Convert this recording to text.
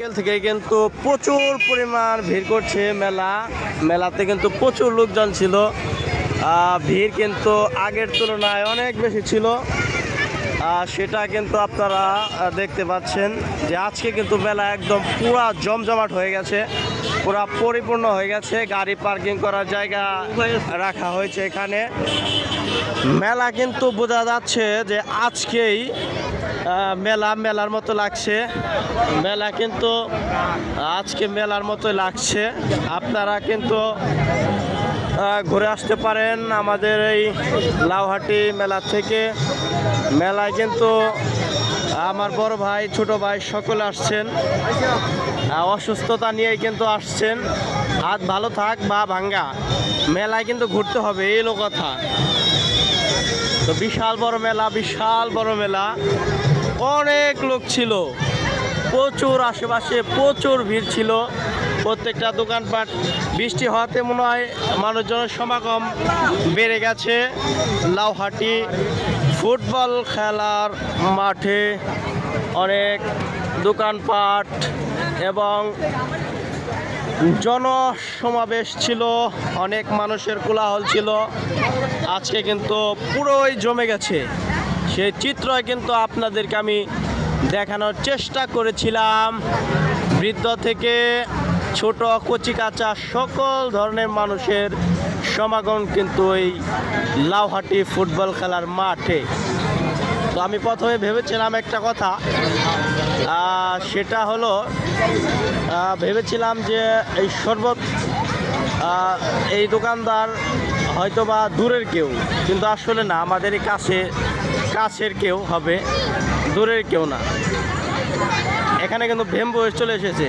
বিকেল থেকে কিন্তু প্রচুর পরিমাণ ভিড় করছে মেলাতে কিন্তু প্রচুর লোকজন ছিল। ভিড় কিন্তু আগের তুলনায় অনেক বেশি ছিল। সেটা কিন্তু আপনারা দেখতে পাচ্ছেন যে আজকে কিন্তু মেলা একদম পুরা জমজমাট হয়ে গেছে, পুরা পরিপূর্ণ হয়ে গেছে। গাড়ি পার্কিং করার জায়গা রাখা হয়েছে এখানে। মেলা কিন্তু বোঝা যাচ্ছে যে আজকেই মেলার মতো লাগছে। মেলা কিন্তু আজকে মেলার মতো লাগছে। আপনারা কিন্তু ঘুরে আসতে পারেন আমাদের এই লাউহাটি মেলা থেকে। মেলায় কিন্তু আমার বড় ভাই, ছোট ভাই সকলে আসছেন। অসুস্থতা নিয়েই কিন্তু আসছেন। হাত ভালো থাক বা ভাঙ্গা, মেলায় কিন্তু ঘুরতে হবে, এই হলো কথা। তো বিশাল বড় মেলা, অনেক লোক ছিল, প্রচুর আশেপাশে প্রচুর ভিড় ছিল। প্রত্যেকটা দোকানপাট, বৃষ্টি হওয়াতে মনে হয় মানুষজনের সমাগম বেড়ে গেছে। লাউহাটি ফুটবল খেলার মাঠে অনেক দোকানপাট এবং জনসমাবেশ ছিল, অনেক মানুষের কোলাহল ছিল। আজকে কিন্তু পুরোই জমে গেছে। সেই চিত্রই কিন্তু আপনাদেরকে আমি দেখানোর চেষ্টা করেছিলাম। বৃদ্ধ থেকে ছোট কচিকাঁচা সকল ধরনের মানুষের সমাগম কিন্তু এই লাউহাটি ফুটবল খেলার মাঠে। তো আমি প্রথমে ভেবেছিলাম একটা কথা, সেটা হলো ভেবেছিলাম যে এই শরবত এই দোকানদার হয়তোবা দূরের কেউ, কিন্তু আসলে না, আমাদেরই কাছের কেউ হবে, দূরের কেউ না। এখানে কিন্তু ভেম্বু চলে এসেছে।